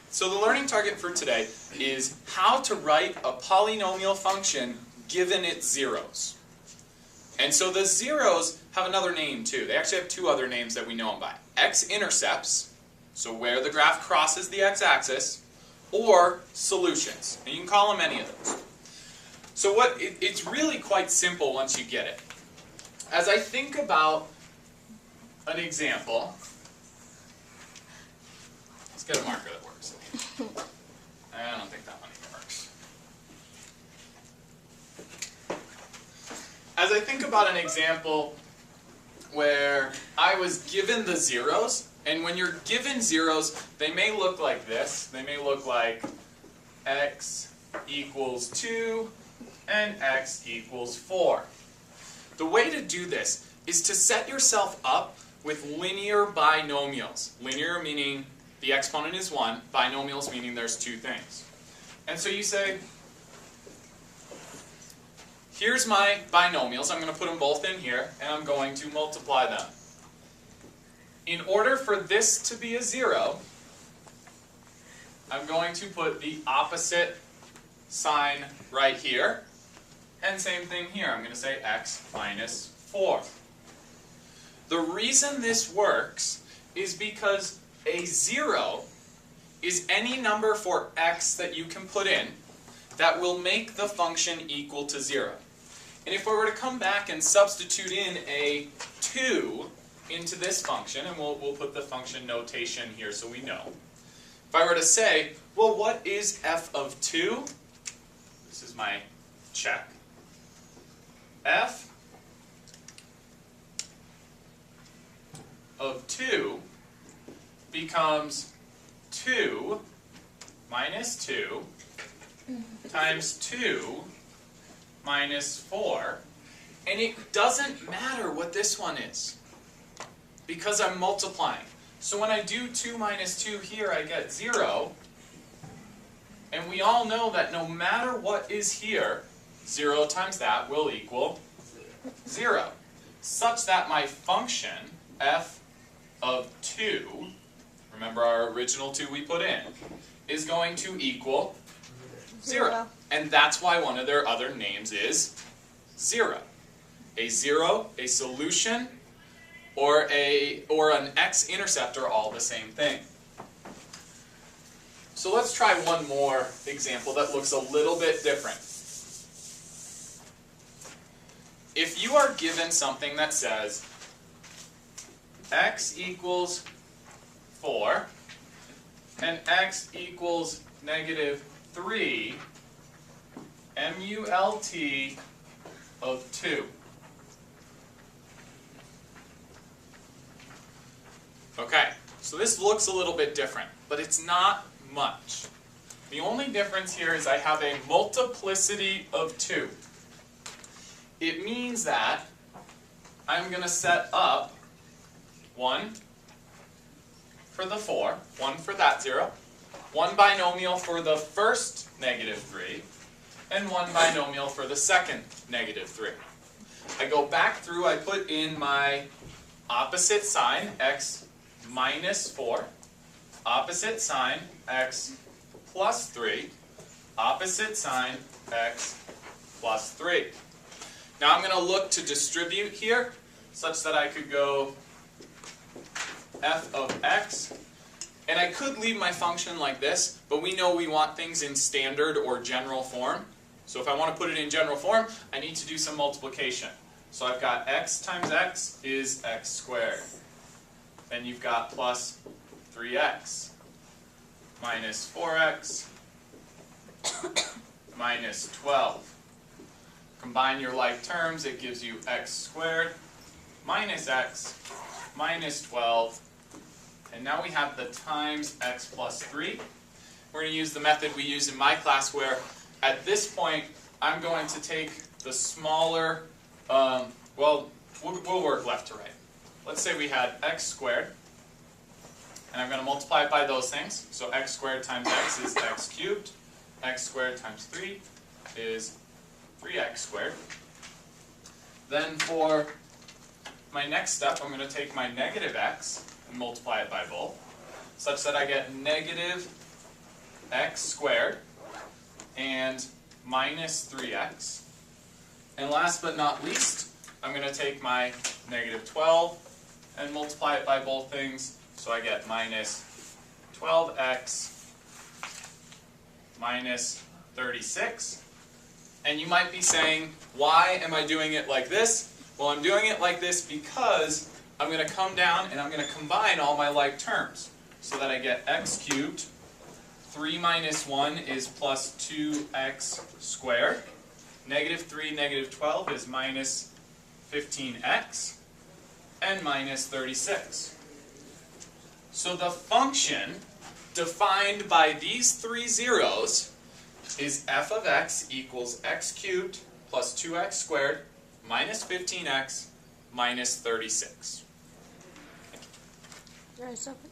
So the learning target for today is how to write a polynomial function given its zeros. And so the zeros have another name too. They actually have two other names that we know them by. X-intercepts, so where the graph crosses the x-axis, or solutions. And you can call them any of those. So it's really quite simple once you get it. As I think about an example, let's get a marker that works. I don't think that one even works. As I think about an example where I was given the zeros, and when you're given zeros, they may look like this. They may look like x equals 2 and x equals 4. The way to do this is to set yourself up with linear binomials. Linear meaning the exponent is 1, binomials meaning there's two things. And so you say, here's my binomials, I'm going to put them both in here, and I'm going to multiply them. In order for this to be a 0, I'm going to put the opposite sign right here, and same thing here, I'm going to say x minus 4. The reason this works is because a 0 is any number for x that you can put in that will make the function equal to 0. And if I were to come back and substitute in a 2 into this function, and we'll put the function notation here so we know. If I were to say, well, what is f of 2? This is my check. F of 2 becomes 2 minus 2 times 2 minus 4. And it doesn't matter what this one is, because I'm multiplying. So when I do 2 minus 2 here, I get 0. And we all know that no matter what is here, 0 times that will equal 0. Such that my function, f of 2, remember our original 2 we put in, is going to equal 0. And that's why one of their other names is 0. A 0, a solution, or an x-intercept are all the same thing. So let's try one more example that looks a little bit different. If you are given something that says x equals 4 and x equals negative 3 MULT of 2. Okay, so this looks a little bit different, but it's not much. The only difference here is I have a multiplicity of 2. It means that I'm going to set up 1 for the 4, 1 for that 0, 1 binomial for the first negative 3, and 1 binomial for the second negative 3. I go back through, I put in my opposite sign, x minus 4, opposite sign, x plus 3, opposite sign, x plus 3. Now I'm going to look to distribute here, such that I could go f of x, and I could leave my function like this, but we know we want things in standard or general form. So if I want to put it in general form, I need to do some multiplication. So I've got x times x is x squared. Then you've got plus 3x minus 4x minus 12. Combine your like terms, it gives you x squared minus x minus 12. And now we have the times x plus 3. We're going to use the method we use in my class where at this point I'm going to take the smaller, we'll work left to right. Let's say we had x squared, and I'm going to multiply it by those things. So x squared times x is x cubed. X squared times 3 is 3x squared. Then for my next step, I'm going to take my negative x and multiply it by both, such that I get negative x squared and minus 3x. And last but not least, I'm going to take my negative 12 and multiply it by both things, so I get minus 12x minus 36. And you might be saying, why am I doing it like this? Well, I'm doing it like this because I'm going to come down and I'm going to combine all my like terms, so that I get x cubed, 3 minus 1 is plus 2x squared, negative 3, negative 12 is minus 15x, and minus 36. So the function defined by these three zeros is f of x equals x cubed plus 2x squared minus 15x minus 36. There is something.